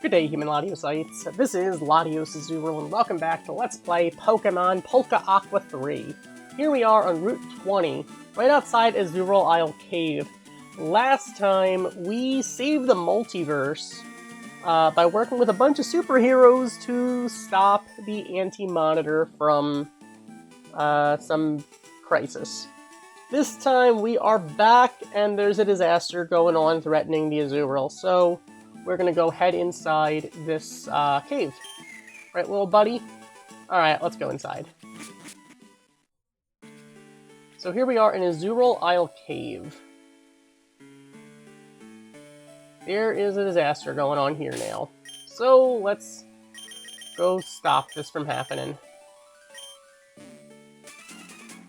Good day, human Latiocytes. This is LatiosAzurill, and welcome back to Let's Play Pokemon Polka Aqua 3. Here we are on Route 20, right outside Azurill Isle Cave. Last time, we saved the multiverse by working with a bunch of superheroes to stop the Anti-Monitor from some crisis. This time, we are back, and there's a disaster going on threatening the Azurill, so we're gonna go head inside this cave. Right, little buddy? Alright, let's go inside. So here we are in Azurill Isle Cave. There is a disaster going on here now. So let's go stop this from happening.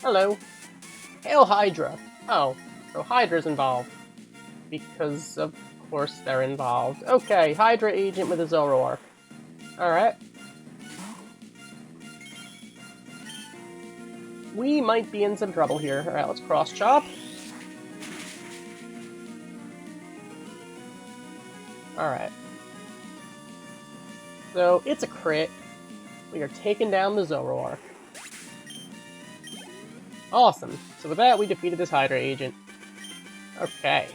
Hello. Hail Hydra. Oh, so Hydra's involved. Because of course they're involved. Okay, Hydra agent with a Zoroark. Alright. We might be in some trouble here. Alright, let's cross-chop. Alright. So, it's a crit. We are taking down the Zoroark. Awesome. So with that, we defeated this Hydra agent. Okay.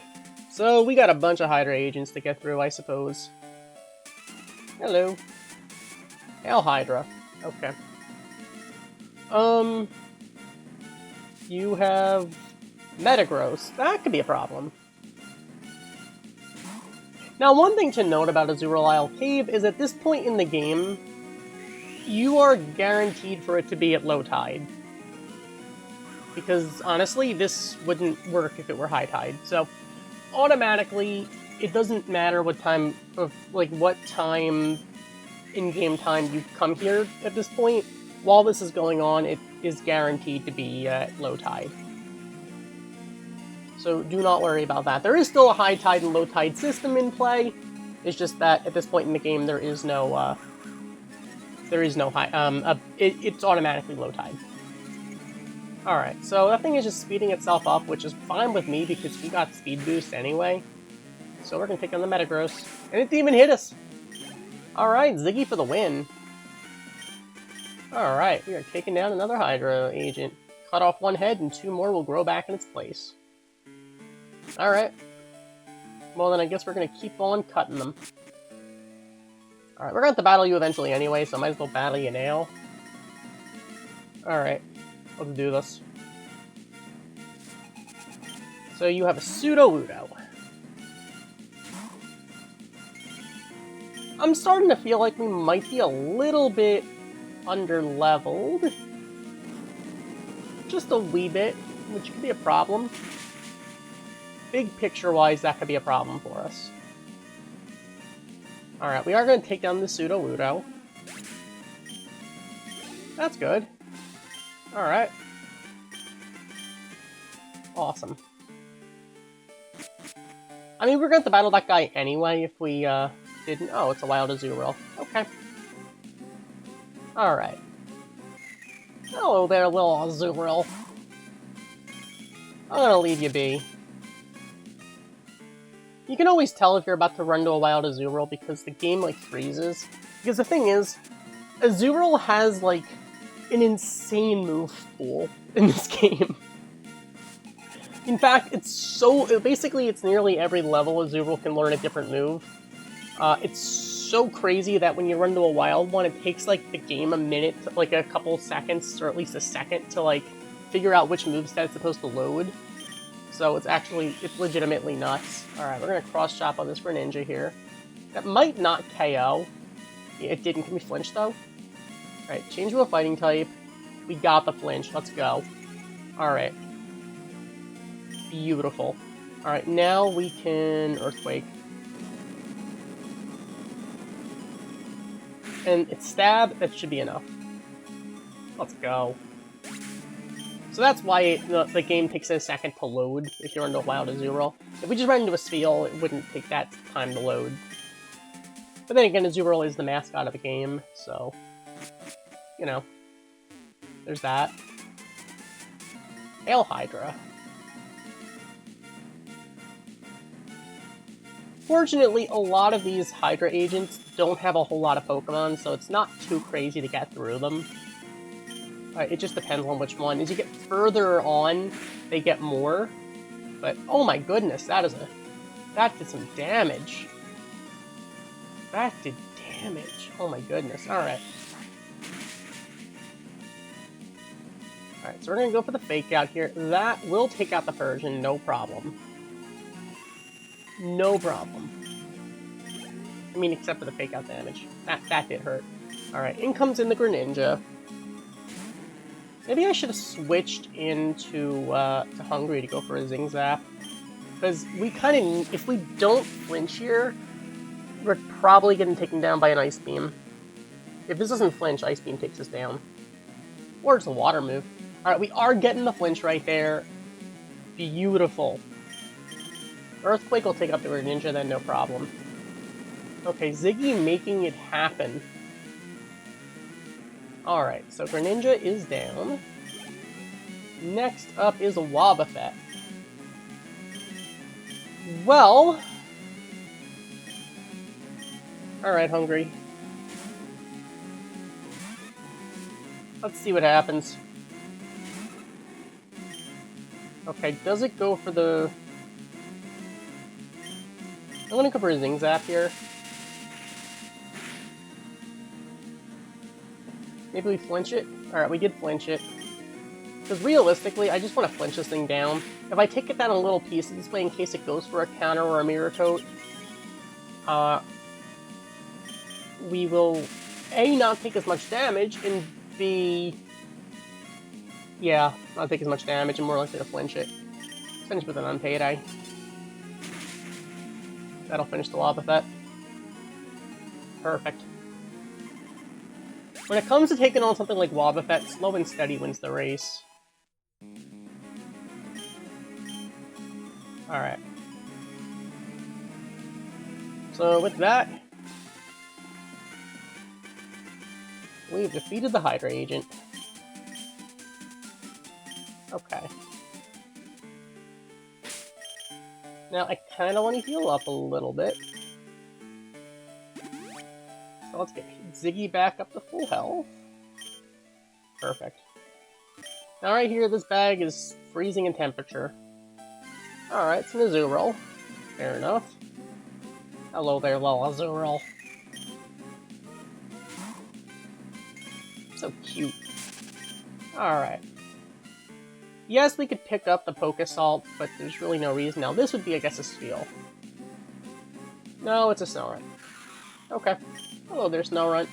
So, we got a bunch of Hydra agents to get through, I suppose. Hello. Hail Hydra. Okay. You have Metagross. That could be a problem. Now, one thing to note about Azurill Isle Cave is at this point in the game, you are guaranteed for it to be at low tide. Because, honestly, this wouldn't work if it were high tide. So, automatically, it doesn't matter what time of, what time, in-game time you come here at this point. While this is going on, it is guaranteed to be at low tide. So do not worry about that. There is still a high tide and low tide system in play. It's just that at this point in the game, there is no high, it's automatically low tide. Alright, so that thing is just speeding itself up, which is fine with me because we got speed boost anyway. So we're gonna take on the Metagross. And it didn't even hit us! Alright, Ziggy for the win. Alright, we are taking down another Hydra agent. Cut off one head and two more will grow back in its place. Alright. Well then I guess we're gonna keep on cutting them. Alright, we're gonna have to battle you eventually anyway, so I might as well battle you now. Alright. Let's do this. So you have a Pseudo-Udo. I'm starting to feel like we might be a little bit under-leveled. Just a wee bit, which could be a problem. Big picture-wise, that could be a problem for us. Alright, we are going to take down the Pseudo-Udo. That's good. Alright. Awesome. I mean, we're going to have to battle that guy anyway if we, didn't... Oh, it's a wild Azurill. Okay. Alright. Hello there, little Azurill. I'm gonna leave you be. You can always tell if you're about to run to a wild Azurill because the game, freezes. Because the thing is, Azurill has, an insane move pool in this game. In fact, basically it's nearly every level Azurill can learn a different move. It's so crazy that when you run to a wild one, it takes, the game a minute, a couple seconds, or at least a second, to, figure out which moveset it's supposed to load. So it's legitimately nuts. Alright, we're gonna cross-chop on this Greninja here. That might not KO. Yeah, it didn't. Can we flinch, though? Alright, change to a fighting type. We got the flinch. Let's go. Alright. Beautiful. Alright, now we can Earthquake. And it's stab, that should be enough. Let's go. So that's why the game takes a second to load if you're into a wild Azurill. If we just ran into a Spheal, it wouldn't take that time to load. But then again, Azurill is the mascot of the game, so... You know. There's that. Hail Hydra. Fortunately, a lot of these Hydra agents don't have a whole lot of Pokemon, so it's not too crazy to get through them. It just depends on which one. As you get further on, they get more. But, oh my goodness, that did some damage. That did damage. Oh my goodness, alright. Alright, so we're gonna go for the Fake Out here. That will take out the Persian, no problem. No problem. I mean, except for the Fake Out damage. That did hurt. Alright, in comes in the Greninja. Maybe I should have switched into to Hungry to go for a Zing Zap. Because we kind of, if we don't flinch here, we're probably getting taken down by an Ice Beam. If this doesn't flinch, Ice Beam takes us down. Or it's a Water move. Alright, we are getting the flinch right there. Beautiful. Earthquake will take up the Greninja then, no problem. Okay, Ziggy making it happen. Alright, so Greninja is down. Next up is a Wobbuffet. Well... Alright, Hungry. Let's see what happens. Okay, does it go for the... I'm gonna go for a Zing Zap here. Maybe we flinch it? Alright, we did flinch it. Because realistically, I just want to flinch this thing down. If I take it down in little pieces this way in case it goes for a counter or a Mirror Coat, we will A, not take as much damage, and B, yeah, not take as much damage and more likely to flinch it. Finish with an Unpaid Eye. That'll finish the Wobbuffet. Perfect. When it comes to taking on something like Wobbuffet, slow and steady wins the race. Alright. So with that, we've defeated the Hydra agent. Okay. Now I kinda want to heal up a little bit. So let's get Ziggy back up to full health. Perfect. Now right here, this bag is freezing in temperature. Alright, it's an Azurill. Fair enough. Hello there, LatiosAzurill. So cute. Alright. Yes, we could pick up the Polka Salt, but there's really no reason. Now this would be, I guess, a Steel. No, it's a Snorunt. Okay. Hello there, Snorunt.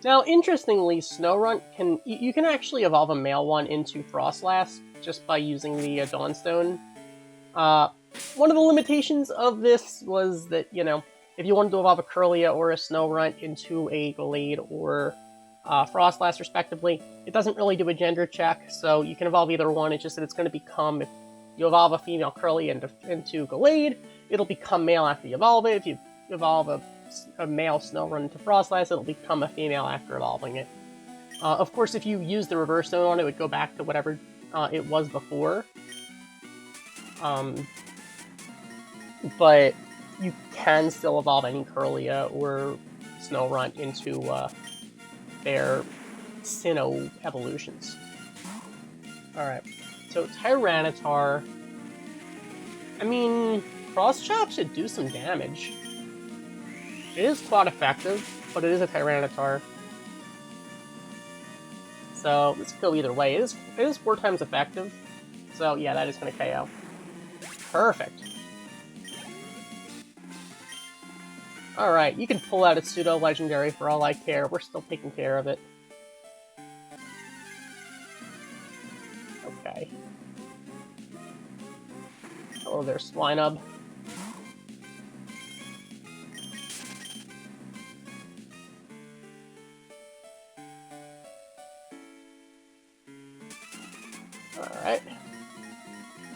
Now, interestingly, Snorunt can... You can actually evolve a male one into Frostlass just by using the Dawnstone. One of the limitations of this was that, you know, if you wanted to evolve a Kirlia or a Snorunt into a Glade or Frostlass, respectively, it doesn't really do a gender check, so you can evolve either one. It's just that it's going to become... If you evolve a female Kirlia into Glade, it'll become male after you evolve it. If you evolve a male Snorunt into Frostlass, it'll become a female after evolving it. Of course, if you use the reverse stone on it, it would go back to whatever it was before. But you can still evolve any Kirlia or Snorunt into their Sinnoh evolutions. Alright, so Tyranitar. I mean, Cross Chop should do some damage. It is quite effective, but it is a Tyranitar. So, this could go either way. It is 4 times effective. So, yeah, that is going to KO. Perfect. Alright, you can pull out a pseudo-legendary for all I care. We're still taking care of it. Okay. Hello there, Swinub. Alright.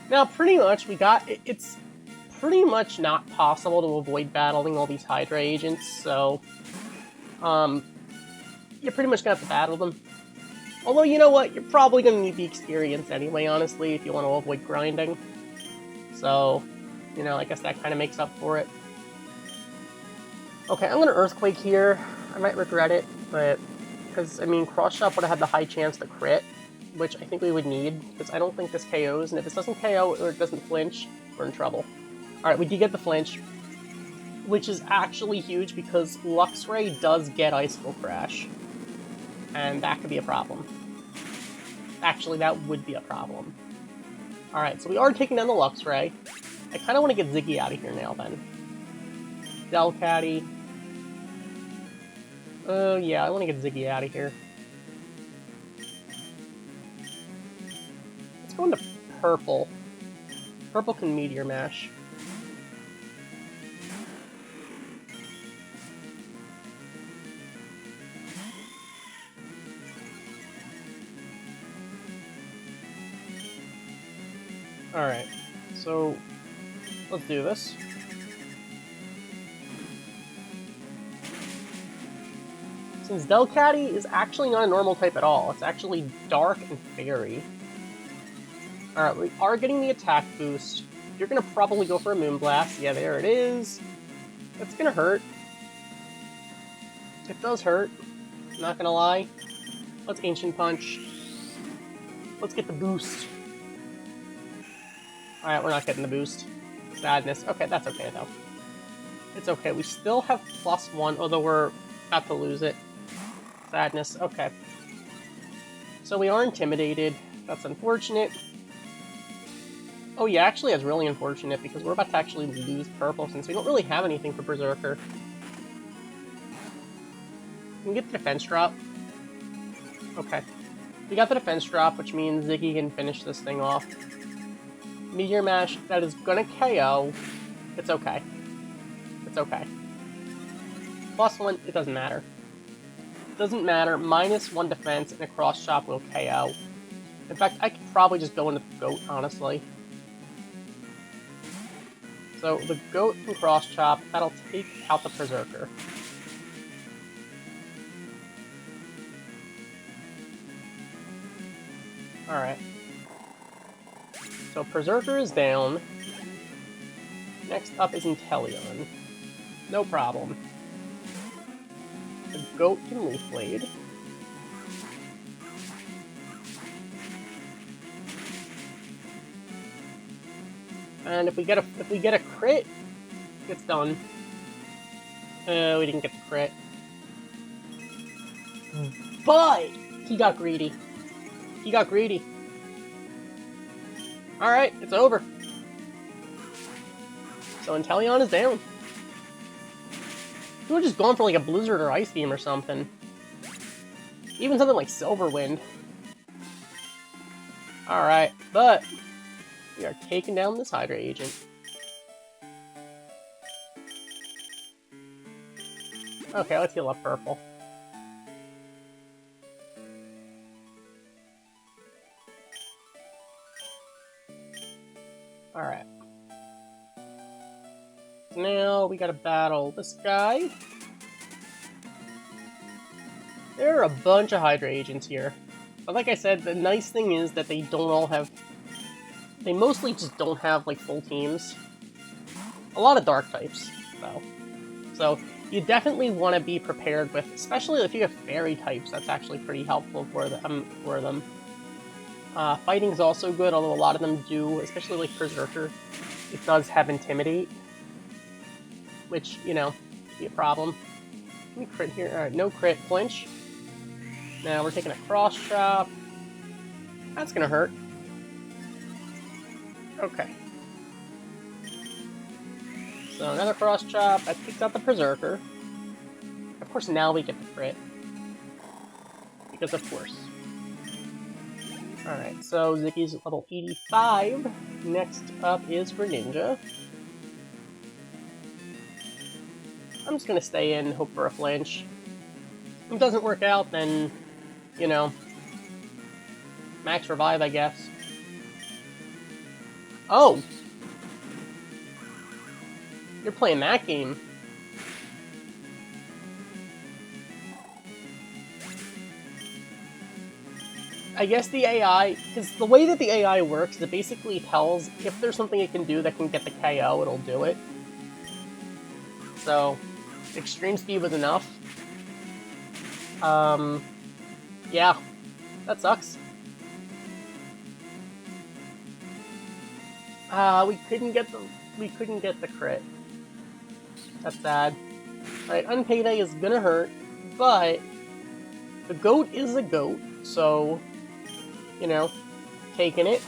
Now, pretty much, it's pretty much not possible to avoid battling all these Hydra agents, so, you're pretty much gonna have to battle them. Although, you know what? You're probably going to need the experience anyway, honestly, if you want to avoid grinding. So, you know, I guess that kind of makes up for it. Okay, I'm going to Earthquake here. I might regret it, but... Because, I mean, Cross Chop would have had the high chance to crit, which I think we would need, because I don't think this KOs, and if this doesn't KO or it doesn't flinch, we're in trouble. Alright, we do get the flinch, which is actually huge because Luxray does get Icicle Crash, and that could be a problem. Actually, that would be a problem. Alright, so we are taking down the Luxray. I kind of want to get Ziggy out of here now, then. Delcatty. Oh, yeah, I want to get Ziggy out of here. Let's go into Purple. Purple can Meteor Mash. Alright, so let's do this. Since Delcatty is actually not a normal type at all, it's actually Dark and Fairy. Alright, we are getting the attack boost. You're gonna probably go for a Moonblast. Yeah, there it is. That's gonna hurt. It does hurt. Not gonna lie. Let's Ancient Punch. Let's get the boost. Alright, we're not getting the boost. Sadness. Okay, that's okay, though. It's okay. We still have +1, although we're about to lose it. Sadness. Okay. So we are intimidated. That's unfortunate. Oh yeah, actually that's really unfortunate, because we're about to actually lose Purple, since we don't really have anything for Berserker. We can get the defense drop. Okay. We got the defense drop, which means Ziggy can finish this thing off. Meteor Mash, that is gonna KO. It's okay. It's okay. +1, it doesn't matter. It doesn't matter. -1 defense and a Cross Chop will KO. In fact, I could probably just go into the Goat, honestly. So, the Goat and Cross Chop, that'll take out the Berserker. Alright. So Berserker is down. Next up is Inteleon. No problem. The Goat can Leaf Blade. And if we get a crit, it's done. We didn't get the crit. But he got greedy. He got greedy. Alright, it's over. So Inteleon is down. He would have just gone for like a Blizzard or Ice Beam or something. Even something like Silver Wind. Alright, but we are taking down this Hydra agent. Okay, let's heal up Purple. Alright. Now we gotta battle this guy. There are a bunch of Hydra agents here. But like I said, the nice thing is that they don't all have... They mostly just don't have, like, full teams. A lot of Dark types, though. So, you definitely want to be prepared with... Especially if you have Fairy types, that's actually pretty helpful for them. Fighting is also good, although a lot of them do, especially like Berserker. It does have Intimidate, which, you know, could be a problem. Let me crit here. Alright, no crit. Flinch. Now we're taking a Cross Chop. That's gonna hurt. Okay. So another Cross Chop. That takes out the Berserker. Of course, now we get the crit. Because of course. Alright, so Ziggy's level 85. Next up is Greninja. I'm just gonna stay in, hope for a flinch. If it doesn't work out, then, you know, max revive, I guess. Oh! You're playing that game. I guess the AI, because the way that the AI works, it basically tells if there's something it can do that can get the KO, it'll do it. So, extreme speed was enough. Yeah, that sucks. We couldn't get the crit. That's sad. Alright, Unpayday is gonna hurt, but the goat is a goat, so, you know, taking it.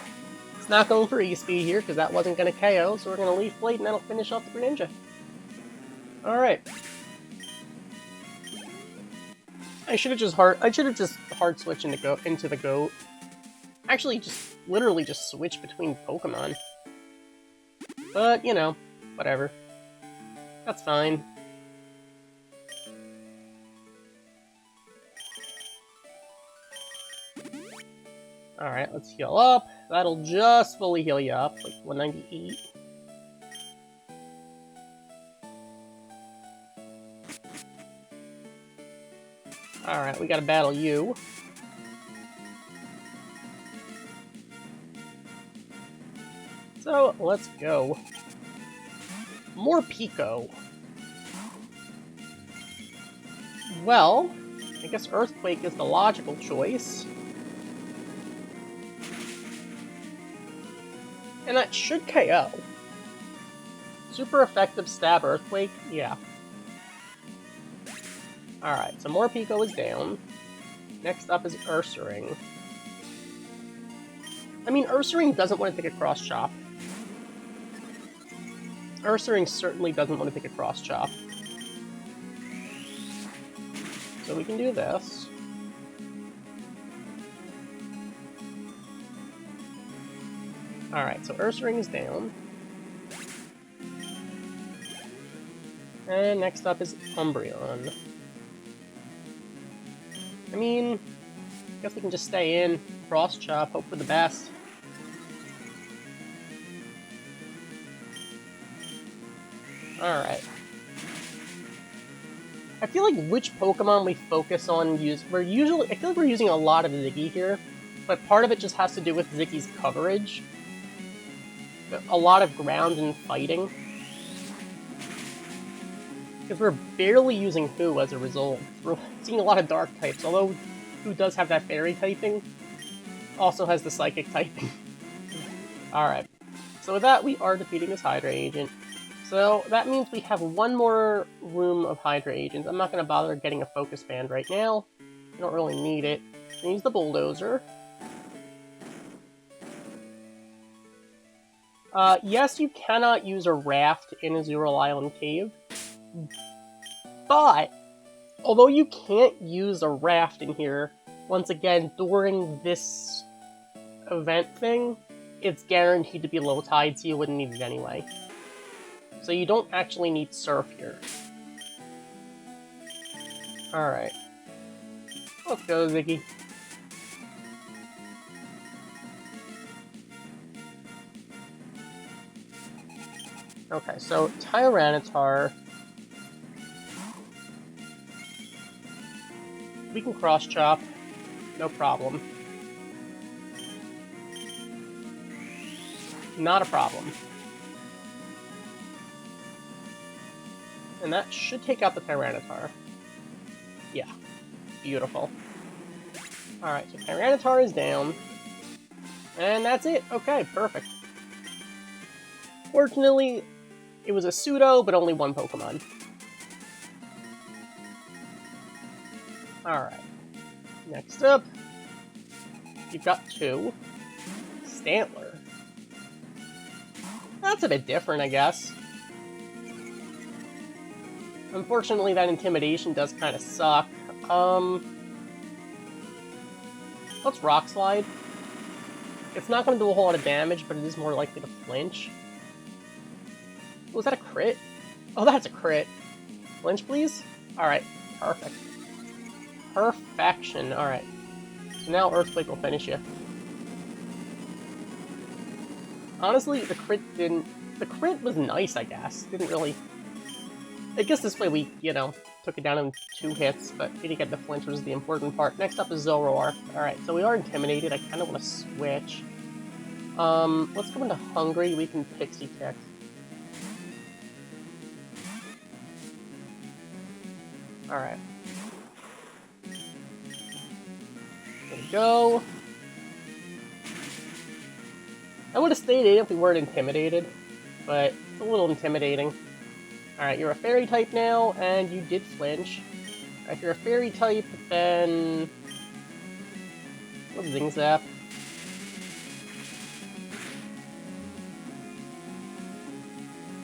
It's not going for E-Speed here, because that wasn't gonna KO, so we're gonna Leaf Blade, and that'll finish off the Greninja. Alright. I should have just hard switched into the goat. Actually, literally just switch between Pokemon. But, you know, whatever. That's fine. Alright, let's heal up. That'll just fully heal you up, like 198. Alright, we gotta battle you. So, let's go. More Pico. Well, I guess Earthquake is the logical choice. And that should KO. Super effective stab Earthquake? Yeah. Alright, so more Pico is down. Next up is Ursaring. I mean, Ursaring doesn't want to take a Cross Chop. Ursaring certainly doesn't want to take a Cross Chop. So we can do this. Alright, so Ursaring is down. And next up is Umbreon. I mean, I guess we can just stay in, Cross Chop, hope for the best. Alright. I feel like which Pokemon we focus on I feel like we're using a lot of Ziggy here, but part of it just has to do with Ziggy's coverage. A lot of ground and fighting. Because we're barely using Who as a result. We're seeing a lot of Dark types, although Who does have that Fairy typing. Also has the Psychic typing. Alright. So with that, we are defeating this Hydra agent. So that means we have one more room of Hydra agents. I'm not going to bother getting a Focus Band right now. I don't really need it. I use the Bulldozer. Yes, you cannot use a raft in Azurill Island Cave. But, although you can't use a raft in here, once again, during this event thing, it's guaranteed to be low tide, so you wouldn't need it anyway. So you don't actually need Surf here. Alright. Let's go, Ziggy. Okay, so Tyranitar. We can Cross Chop. No problem. Not a problem. And that should take out the Tyranitar. Yeah. Beautiful. Alright, so Tyranitar is down. And that's it. Okay, perfect. Fortunately, it was a pseudo, but only one Pokemon. Alright. Next up, you've got two. Stantler. That's a bit different, I guess. Unfortunately, that Intimidation does kind of suck. Let's Rock Slide. It's not going to do a whole lot of damage, but it is more likely to flinch. Was that a crit? Oh, that's a crit. Flinch, please? Alright, perfect. Perfection, alright. So now Earthquake will finish you. Honestly, the crit didn't... The crit was nice, I guess. Didn't really... I guess this way we, you know, took it down in 2 hits, but he didn't get the flinch, which is the important part. Next up is Zoroark. Alright, so we are intimidated. I kind of want to switch. Let's go into Hungry. We can Pixie Kick. Alright. There we go. I would have stayed in if we weren't intimidated, but it's a little intimidating. Alright, you're a Fairy type now, and you did flinch. If you're a Fairy type, then... What's Zing Zap?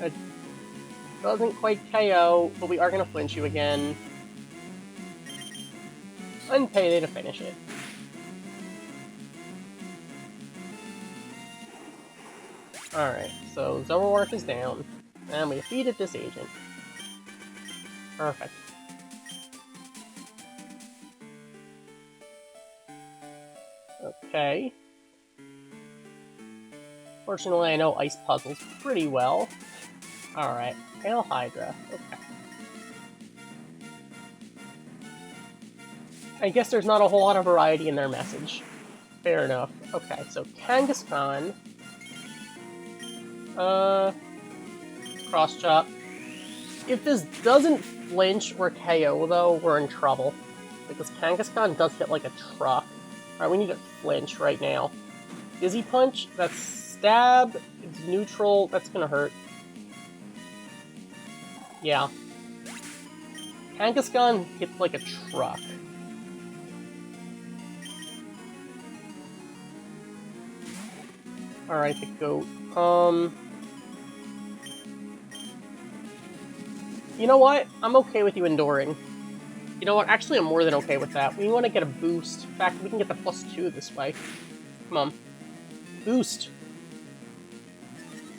It doesn't quite KO, but we are going to flinch you again. And Payday to finish it. Alright, so Zoroark is down, and we defeated this agent. Perfect. Okay. Fortunately, I know ice puzzles pretty well. Alright, Hail Hydra. Okay. I guess there's not a whole lot of variety in their message. Fair enough. Okay, so Kangaskhan. Cross Chop. If this doesn't flinch or KO, though, we're in trouble. Because Kangaskhan does hit like a truck. Alright, we need to flinch right now. Dizzy Punch, that's stab, it's neutral, that's gonna hurt. Yeah. Kangaskhan hits like a truck. Alright, the goat. You know what? I'm okay with you enduring. You know what? Actually, I'm more than okay with that. We want to get a boost. In fact, we can get the +2 this way. Come on. Boost.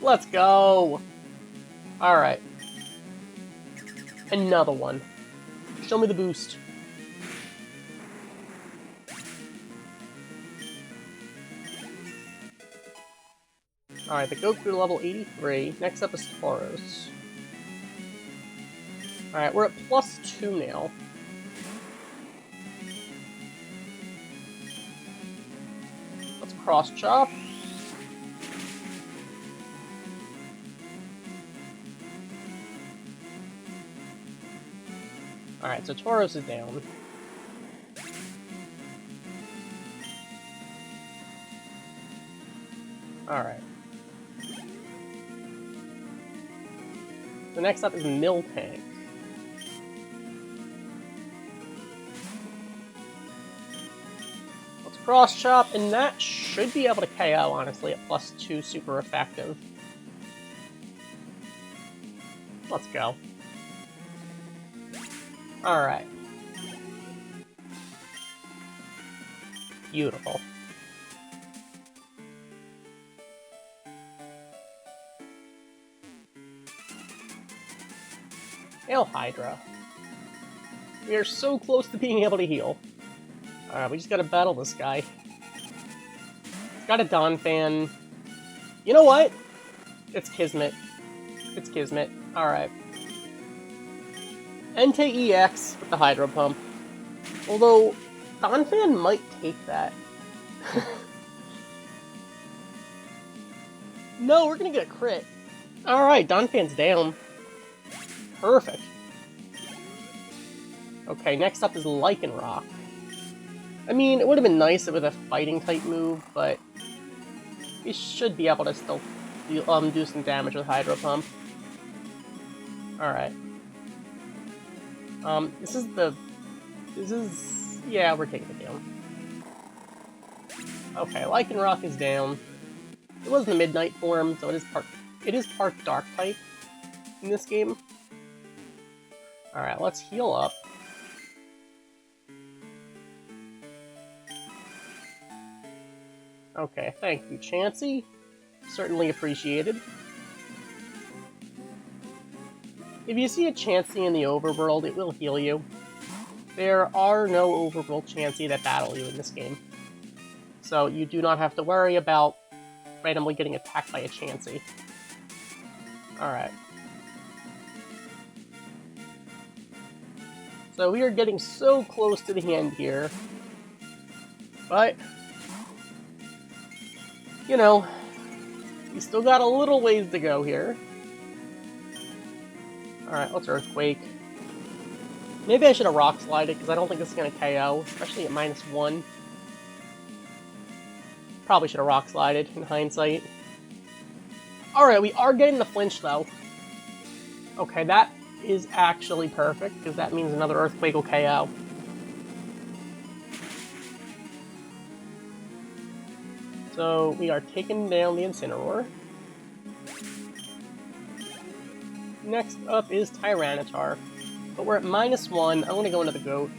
Let's go. Alright. Another one. Show me the boost. Alright, the goat grew to level 83. Next up is Tauros. Alright, we're at +2 now. Let's cross chop. Alright, so Tauros is down. Alright. The next up is Miltank. Let's cross chop, and that should be able to KO, honestly, at +2, super effective. Let's go. Alright. Beautiful. Hail Hydra. We are so close to being able to heal. Alright, we just gotta battle this guy. He's got a Donphan. You know what? It's Kismet. It's Kismet. Alright. Entei EX with the Hydro Pump. Although, Donphan might take that. No, we're gonna get a crit. Alright, Donphan's down. Perfect. Okay, next up is Lycanroc. I mean, it would have been nice with a fighting-type move, but we should be able to still do some damage with Hydro Pump. Alright. Yeah, we're taking it down. Okay, Lycanroc is down. It was the Midnight form, so it is part Dark-type in this game. Alright, let's heal up. Okay, thank you, Chansey. Certainly appreciated. If you see a Chansey in the overworld, it will heal you. There are no overworld Chansey that battle you in this game. So you do not have to worry about randomly getting attacked by a Chansey. Alright. So we are getting so close to the end here. But, you know, we still got a little ways to go here. Alright, let's Earthquake. Maybe I should have Rock Slided, because I don't think this is going to KO, especially at -1. Probably should have Rock Slided, in hindsight. Alright, we are getting the flinch, though. Okay, that is actually perfect, because that means another Earthquake will KO. So, we are taking down the Incineroar. Next up is Tyranitar. But we're at -1. I'm going to go into the Goat.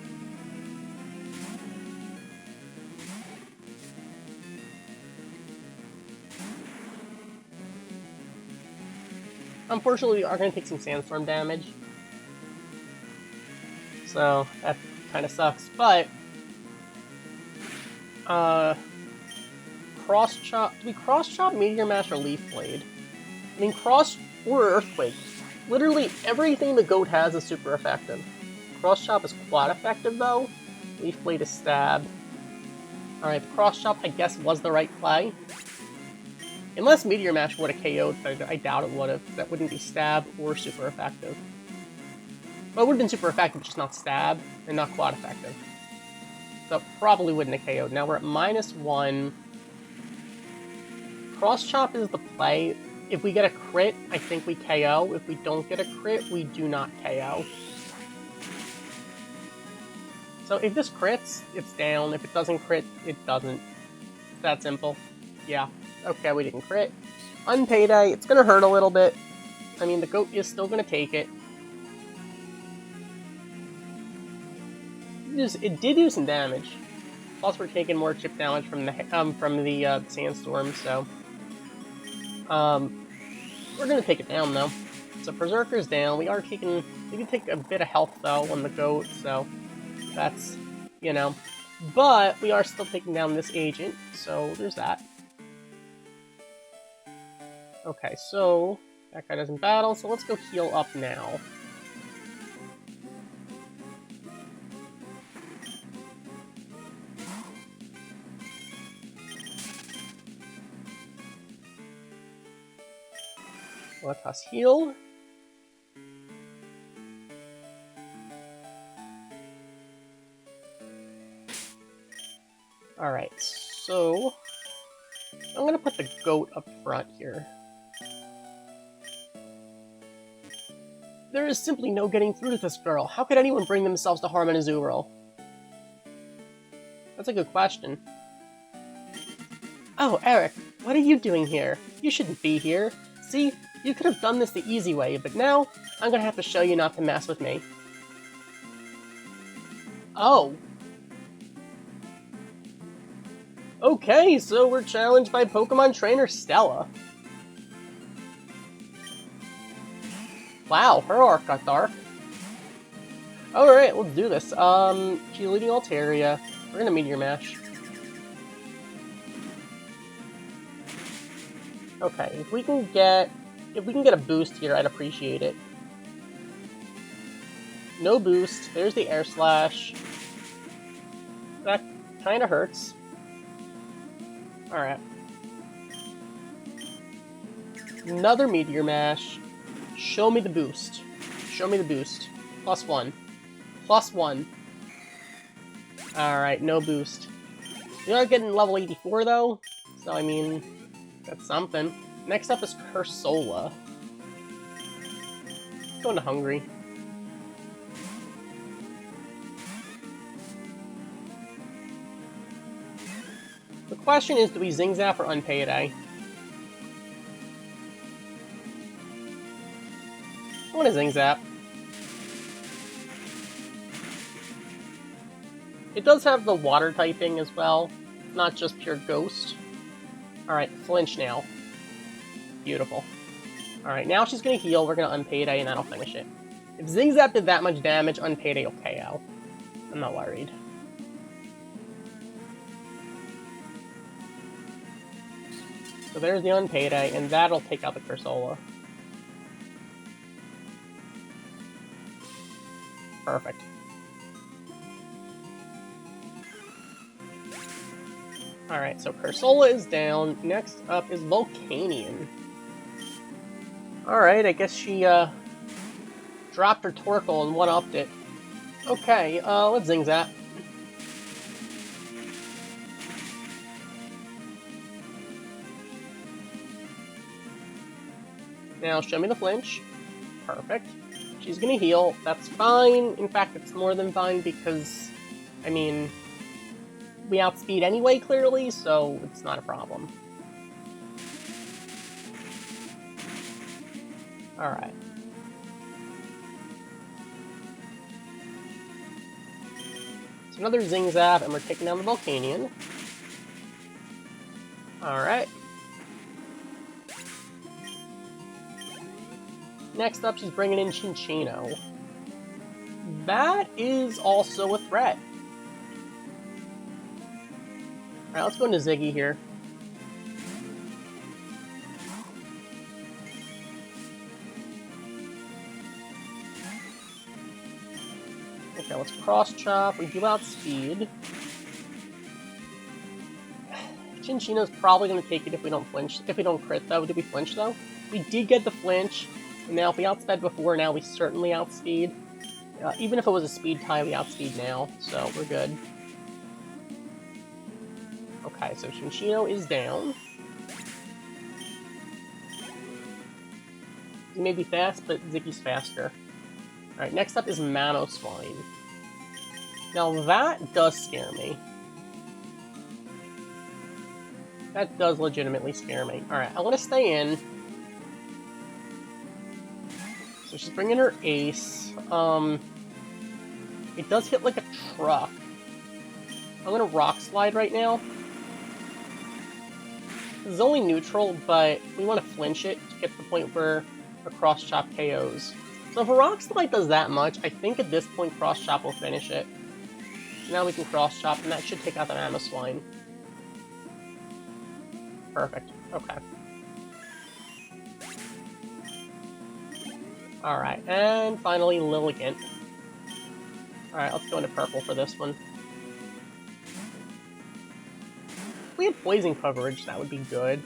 Unfortunately, we are going to take some Sandstorm damage. So, that kind of sucks. But, Cross Chop. Do we Cross Chop, Meteor Mash, or Leaf Blade? I mean, Cross or Earthquake. Literally everything the Goat has is super effective. Cross Chop is quad effective, though. Leaf Blade is Stab. Alright, Cross Chop, I guess, was the right play. Unless Meteor Mash would have KO'd, but I doubt it would have. That wouldn't be Stab or super effective. Well, it would have been super effective, just not Stab, and not quad effective. So it probably wouldn't have KO'd. Now we're at -1. Cross Chop is the play. If we get a crit, I think we KO. If we don't get a crit, we do not KO. So if this crits, it's down. If it doesn't crit, it doesn't. It's that simple. Yeah. Okay, we didn't crit. Unpayday, it's gonna hurt a little bit. I mean, the Goat is still gonna take it. It did do some damage. Plus, we're taking more chip damage from the Sandstorm, so... we're gonna take it down, though. So Berserker's down. We can take a bit of health, though, on the Goat, so... That's, you know... But, we are still taking down this agent, so there's that. Okay, so... That guy doesn't battle, so let's go heal up now. Let us heal. Alright, so... I'm gonna put the Goat up front here. There is simply no getting through to this girl. How could anyone bring themselves to harm an Azurill? That's a good question. Oh, Eric, what are you doing here? You shouldn't be here. See? You could have done this the easy way, but now, I'm gonna have to show you not to mess with me. Oh. Okay, so we're challenged by Pokemon Trainer Stella. Wow, her arc got dark. Alright, let's do this. She's leading Altaria. We're gonna Meteor Mash. Okay, if we can get a boost here, I'd appreciate it. No boost. There's the Air Slash. That kinda hurts. Alright. Another Meteor Mash. Show me the boost. Show me the boost. +1. +1. Alright, no boost. We are getting level 84 though, so I mean, that's something. Next up is Cursola. Going to Hungry. The question is, do we Zing Zap or Unpayday? I want to Zing Zap. It does have the water typing as well, not just pure Ghost. Alright, flinch now. Beautiful. Alright, now she's gonna heal, we're gonna Unpayday, and that'll finish it. If Zing Zap did that much damage, Unpayday will KO. I'm not worried. So there's the Unpayday, and that'll take out the Cursola. Perfect. Alright, so Cursola is down. Next up is Volcanion. Alright, I guess she dropped her Torkoal and one-upped it. Okay, let's Zing Zap. Now show me the flinch. Perfect. She's gonna heal. That's fine. In fact, it's more than fine because, I mean, we outspeed anyway, clearly, so it's not a problem. Alright. So another Zing Zap, and we're taking down the Volcanion. Alright. Next up, she's bringing in Cinccino. That is also a threat. Alright, let's go into Ziggy here. Okay, let's cross chop. We do outspeed. Cinccino's probably going to take it if we don't flinch. If we don't crit, though. Did we flinch, though? We did get the flinch. And now, if we outsped before, now we certainly outspeed. Even if it was a speed tie, we outspeed now. So, we're good. Okay, so Cinccino is down. He may be fast, but Ziggy's faster. Alright, next up is Mamoswine. Now that does scare me. That does legitimately scare me. Alright, I want to stay in. So she's bringing her Ace. It does hit like a truck. I'm gonna Rock Slide right now. This is only neutral, but we want to flinch it to get to the point where a Cross Chop KOs. So if a Rock Slide does that much, I think at this point Cross Chop will finish it. So now we can Cross Chop, and that should take out the Mamoswine. Perfect. Okay. Alright, and finally Lilligant. Alright, let's go into purple for this one. If we had poison coverage, that would be good.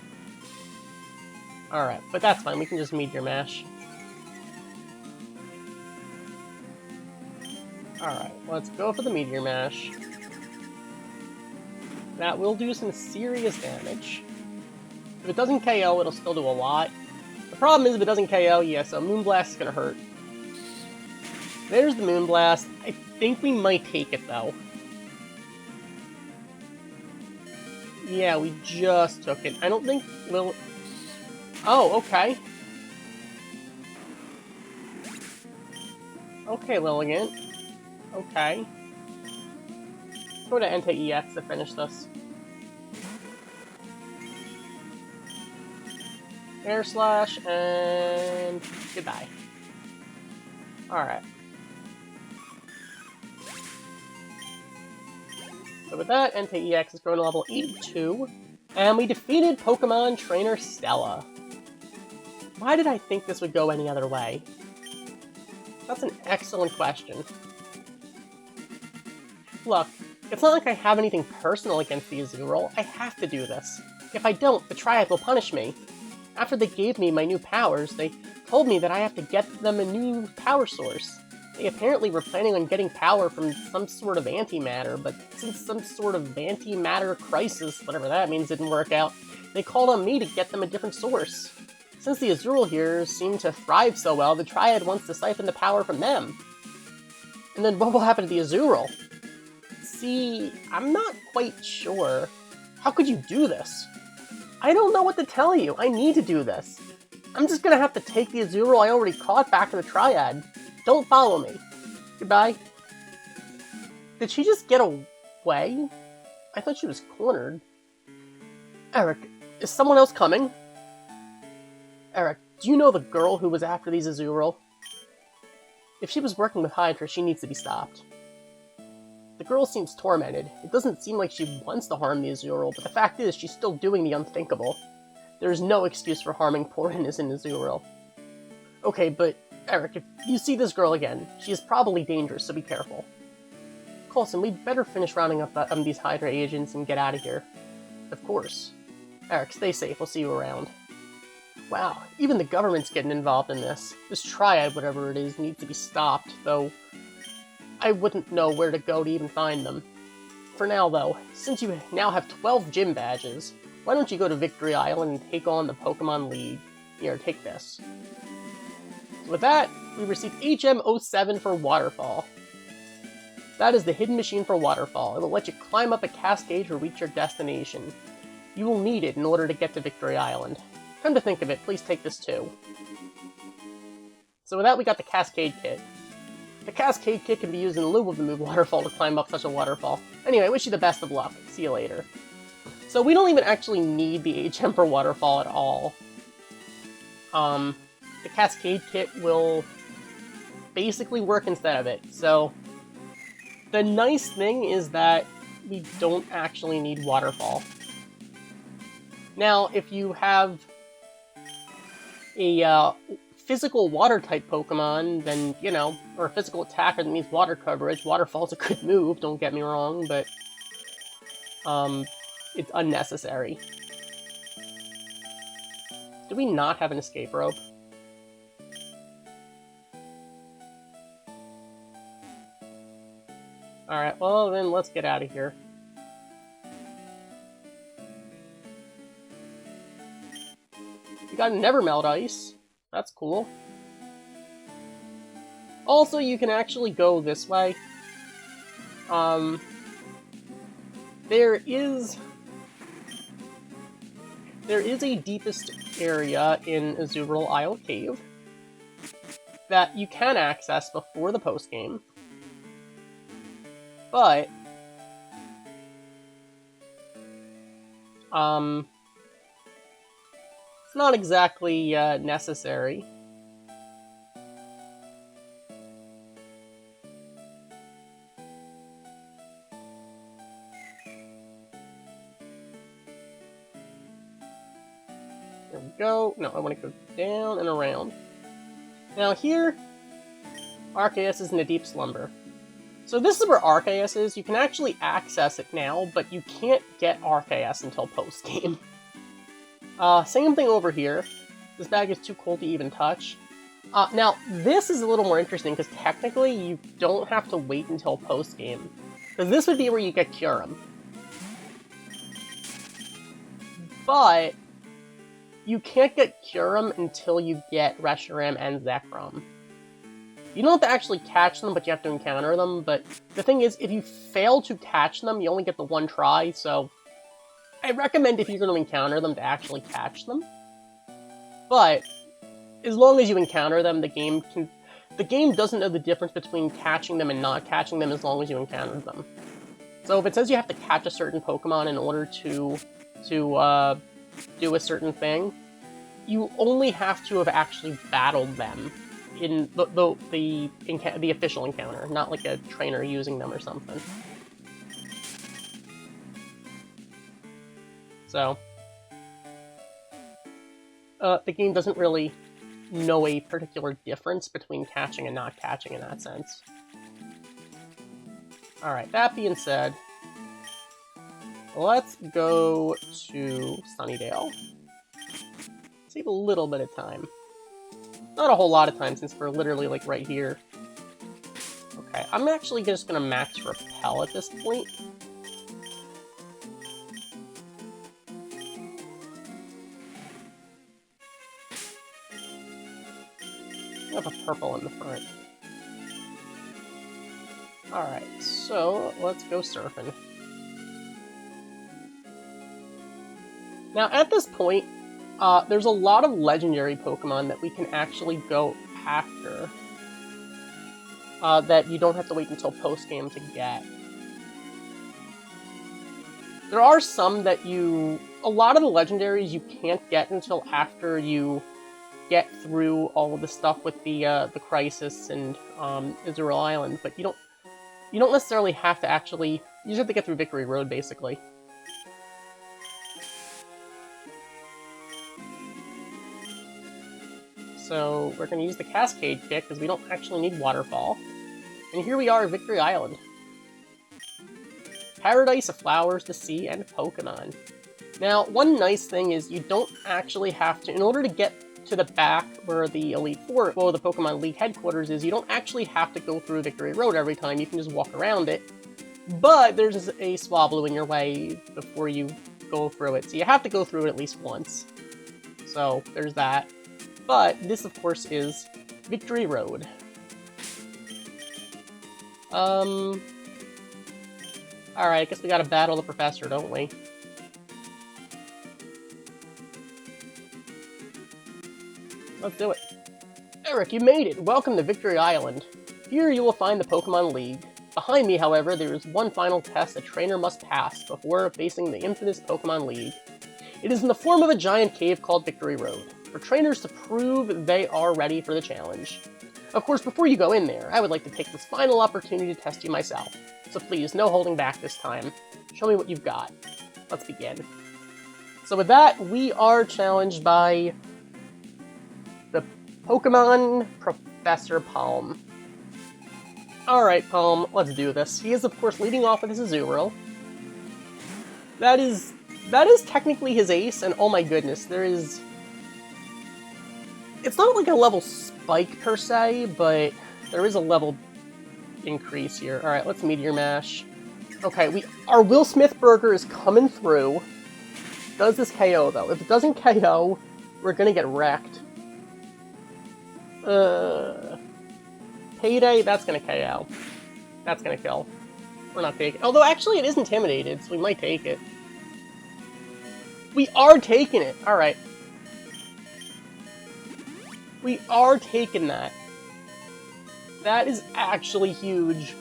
Alright, but that's fine, we can just Meteor Mash. Alright, let's go for the Meteor Mash. That will do some serious damage. If it doesn't KO, it'll still do a lot. The problem is if it doesn't KO, yeah, so Moonblast is gonna hurt. There's the Moonblast. I think we might take it, though. Yeah, we just took it. I don't think we'll... Oh, okay. Okay, Lilligant. Okay. Let's go to Entei-EX to finish this. Air Slash, and goodbye. Alright. So with that, Entei-EX is growing to level 82, and we defeated Pokemon Trainer Stella. Why did I think this would go any other way? That's an excellent question. Look, it's not like I have anything personal against the Azurill. I have to do this. If I don't, the Triad will punish me. After they gave me my new powers, they told me that I have to get them a new power source. They apparently were planning on getting power from some sort of antimatter, but since some sort of antimatter crisis, whatever that means, didn't work out, they called on me to get them a different source. Since the Azurill here seem to thrive so well, the Triad wants to siphon the power from them. And then what will happen to the Azurill? See, I'm not quite sure. How could you do this? I don't know what to tell you. I need to do this. I'm just gonna have to take the Azurill I already caught back to the Triad. Don't follow me. Goodbye. Did she just get away? I thought she was cornered. Eric, is someone else coming? Eric, do you know the girl who was after these Azurill? If she was working with Hydra, she needs to be stopped. The girl seems tormented. It doesn't seem like she wants to harm the Azurill, but the fact is, she's still doing the unthinkable. There's no excuse for harming poor innocent Azurill. Okay, but Eric, if you see this girl again, she is probably dangerous, so be careful. Coulson, we'd better finish rounding up these Hydra agents and get out of here. Of course. Eric, stay safe. We'll see you around. Wow, even the government's getting involved in this. This triad, whatever it is, needs to be stopped, though I wouldn't know where to go to even find them. For now, though, since you now have 12 gym badges, why don't you go to Victory Island and take on the Pokemon League? Here, take this. So with that, we received HM07 for Waterfall. That is the hidden machine for Waterfall. It will let you climb up a cascade to reach your destination. You will need it in order to get to Victory Island. Come to think of it, please take this too. So with that, we got the Cascade Kit. The Cascade Kit can be used in lieu of the move Waterfall to climb up such a waterfall. Anyway, I wish you the best of luck. See you later. So we don't even actually need the HM for Waterfall at all. The Cascade Kit will basically work instead of it. So the nice thing is that we don't actually need Waterfall. Now, if you have a physical water-type Pokemon, then, you know, or a physical attacker that needs water coverage, Waterfall's a good move, don't get me wrong, but it's unnecessary. Do we not have an escape rope? Alright, well then let's get out of here. You got Never Melt Ice. That's cool. Also, you can actually go this way. There is a deepest area in Azurill Isle Cave that you can access before the post-game. But it's not exactly necessary. There we go. No, I want to go down and around. Now here, Arceus is in a deep slumber. So this is where Arceus is. You can actually access it now, but you can't get Arceus until post-game. Same thing over here. This bag is too cold to even touch. Now, this is a little more interesting, because technically you don't have to wait until post-game. Because this would be where you get Kyurem. But you can't get Kyurem until you get Reshiram and Zekrom. You don't have to actually catch them, but you have to encounter them. But the thing is, if you fail to catch them, you only get the one try, so I recommend if you're going to encounter them to actually catch them. But as long as you encounter them, the game doesn't know the difference between catching them and not catching them as long as you encounter them. So if it says you have to catch a certain Pokemon in order to do a certain thing, you only have to have actually battled them in the official encounter, not like a trainer using them or something. So the game doesn't really know a particular difference between catching and not catching in that sense. Alright, that being said, let's go to Sunnydale. Save a little bit of time. Not a whole lot of time, since we're literally, like, right here. Okay, I'm actually just gonna max Repel at this point. I have a purple in the front. Alright, so let's go surfing. Now, at this point, there's a lot of legendary Pokemon that we can actually go after that you don't have to wait until post-game to get. There are some that a lot of the legendaries you can't get until after you get through all of the stuff with the Crisis and Azurill Island, but you don't necessarily have to actually, you just have to get through Victory Road, basically. So we're going to use the Cascade Kit, because we don't actually need Waterfall. And here we are at Victory Island. Paradise of flowers, the sea, and Pokemon. Now, one nice thing is you don't actually have to, in order to get to the back where the Elite Four, well, the Pokemon League headquarters is, you don't actually have to go through Victory Road every time, you can just walk around it. But there's a Swablu in your way before you go through it, so you have to go through it at least once. So, there's that. But this, of course, is Victory Road. Alright, I guess we gotta battle the professor, don't we? Let's do it. Eric, you made it! Welcome to Victory Island. Here you will find the Pokemon League. Behind me, however, there is one final test a trainer must pass before facing the infamous Pokemon League. It is in the form of a giant cave called Victory Road, for trainers to prove they are ready for the challenge. Of course, before you go in there, I would like to take this final opportunity to test you myself. So please, no holding back this time. Show me what you've got. Let's begin. So with that, we are challenged by the Pokemon Professor Palm. Alright, Palm, let's do this. He is, of course, leading off with his Azurill. That is technically his ace, and oh my goodness, there is... It's not like a level spike, per se, but there is a level increase here. Alright, let's Meteor Mash. Okay, our Will Smith burger is coming through. Does this KO, though? If it doesn't KO, we're gonna get wrecked. Payday, that's gonna KO. That's gonna kill. We're not taking it. Although, actually, it is intimidated, so we might take it. We are taking it! Alright. We are taking that. That is actually huge.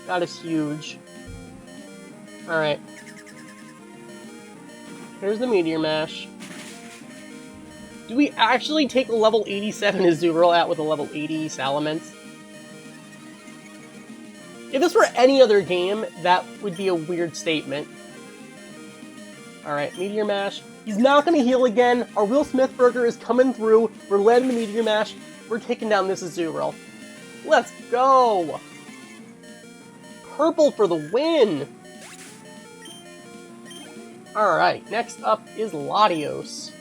That is huge. Alright. Here's the Meteor Mash. Do we actually take a level 87 Azurill out with a level 80 Salamence? If this were any other game, that would be a weird statement. Alright, Meteor Mash. He's not going to heal again. Our Will Smith burger is coming through. We're landing the Meteor Mash. We're taking down this Azurill. Let's go! Purple for the win! Alright, next up is Latios.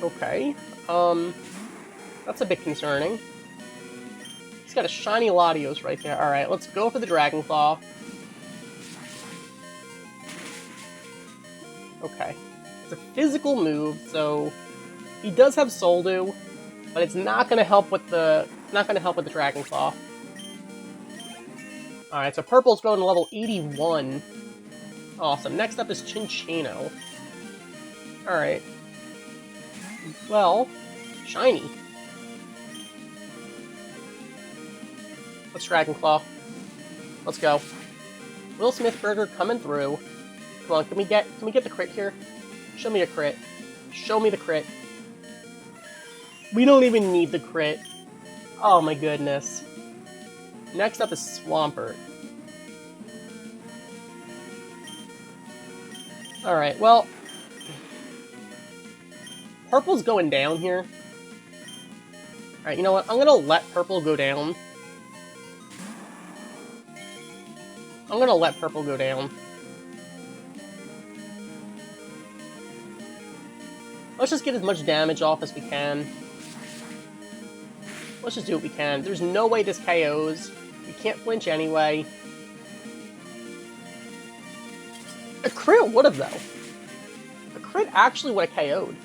Okay, that's a bit concerning. He's got a shiny Latios right there. Alright, let's go for the Dragon Claw. Okay. It's a physical move, so he does have Soldew, but it's not gonna help with the Dragon Claw. Alright, so Purple's going to level 81. Awesome. Next up is Chinchino. Alright. Well, shiny. Let's Dragon Claw. Let's go. Will Smith burger coming through. Come on, can we get the crit here? Show me a crit. Show me the crit. We don't even need the crit. Oh my goodness. Next up is Swampert. Alright, well... Purple's going down here. Alright, you know what? I'm gonna let Purple go down. I'm gonna let Purple go down. Let's just get as much damage off as we can. Let's just do what we can. There's no way this KOs. We can't flinch anyway. A crit would have, though. A crit actually would have KO'd.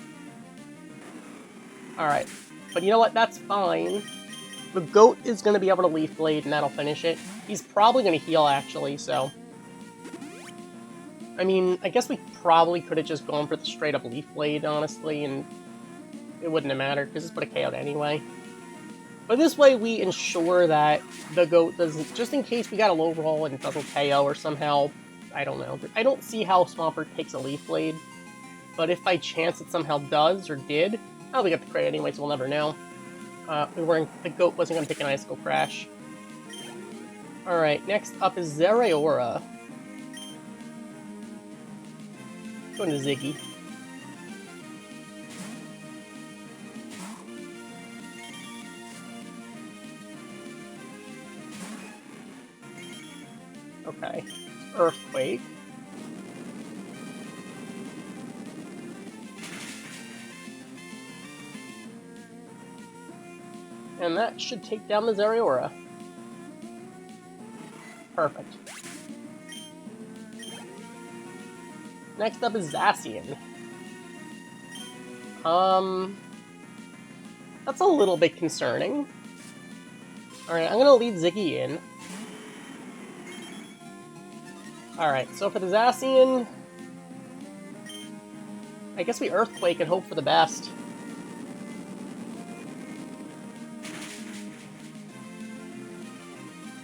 Alright. But you know what? That's fine. The goat is going to be able to Leaf Blade, and that'll finish it. He's probably going to heal, actually, so... I mean, I guess we probably could have just gone for the straight-up Leaf Blade, honestly, and it wouldn't have mattered, because this would have KO'd anyway. But this way, we ensure that the goat doesn't... Just in case we got a low roll and it doesn't KO, or somehow... I don't know. I don't see how Swampert takes a Leaf Blade. But if by chance it somehow does, or did... Oh, we got the crit anyway, so we'll never know. The goat wasn't going to take an Icicle Crash. Alright, next up is Zeraora. Going to Ziggy. Okay. Earthquake. And that should take down the Zeraora. Perfect. Next up is Zacian. That's a little bit concerning. Alright, I'm gonna lead Ziggy in. Alright, so for the Zacian, I guess we Earthquake and hope for the best.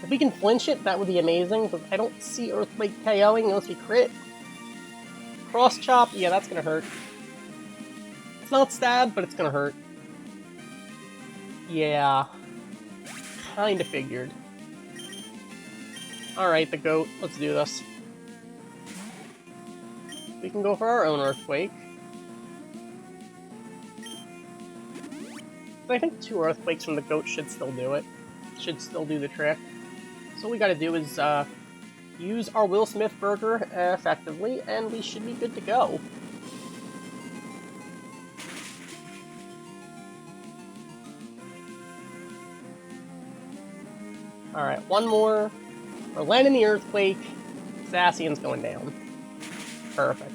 If we can flinch it, that would be amazing, but I don't see Earthquake KOing unless we crit. Cross Chop, yeah, that's gonna hurt. It's not stab, but it's gonna hurt. Yeah. Kinda figured. Alright, the goat, let's do this. We can go for our own Earthquake. I think 2 Earthquakes from the goat should still do it. Should still do the trick. So all we gotta do is use our Will Smith burger effectively, and we should be good to go. Alright, one more. We're landing the Earthquake. Zacian's going down. Perfect.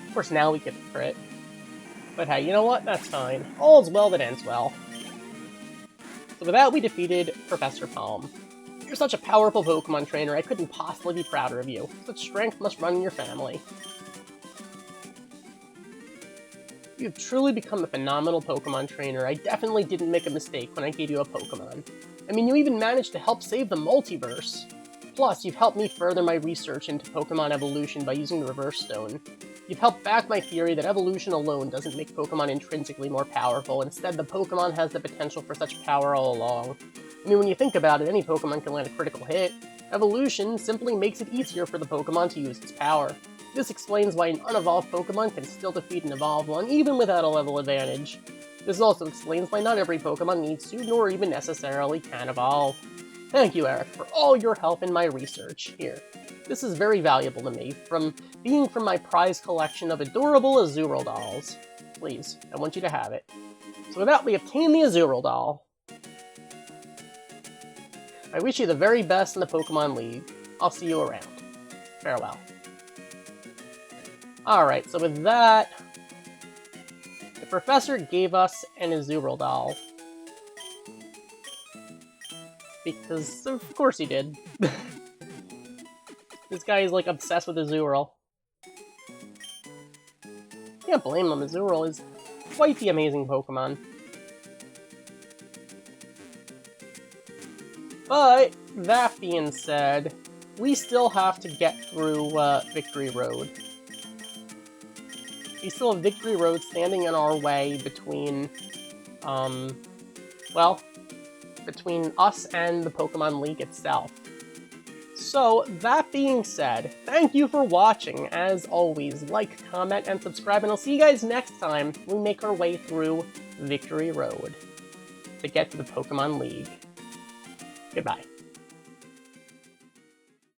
Of course, now we get the crit. But hey, you know what? That's fine. All's well that ends well. So with that, we defeated Professor Palm. You're such a powerful Pokemon trainer, I couldn't possibly be prouder of you. Such strength must run in your family. You've truly become a phenomenal Pokemon trainer. I definitely didn't make a mistake when I gave you a Pokemon. I mean, you even managed to help save the multiverse. Plus, you've helped me further my research into Pokemon evolution by using the Reverse Stone. You've helped back my theory that evolution alone doesn't make Pokemon intrinsically more powerful. Instead, the Pokemon has the potential for such power all along. I mean, when you think about it, any Pokemon can land a critical hit. Evolution simply makes it easier for the Pokemon to use its power. This explains why an unevolved Pokemon can still defeat an evolved one, even without a level advantage. This also explains why not every Pokemon needs to, nor even necessarily can evolve. Thank you, Eric, for all your help in my research. Here, this is very valuable to me, from my prized collection of adorable Azurill dolls. Please, I want you to have it. So with that, we obtain the Azurill doll. I wish you the very best in the Pokemon League. I'll see you around. Farewell. Alright, so with that, the professor gave us an Azurill doll. Because, of course he did. This guy is, like, obsessed with Azurill. Can't blame him, Azurill is quite the amazing Pokemon. But, that being said, we still have to get through Victory Road. We still have Victory Road standing in our way between, between us and the Pokemon League itself. So, that being said, thank you for watching. As always, like, comment, and subscribe, and I'll see you guys next time we make our way through Victory Road to get to the Pokemon League. Goodbye.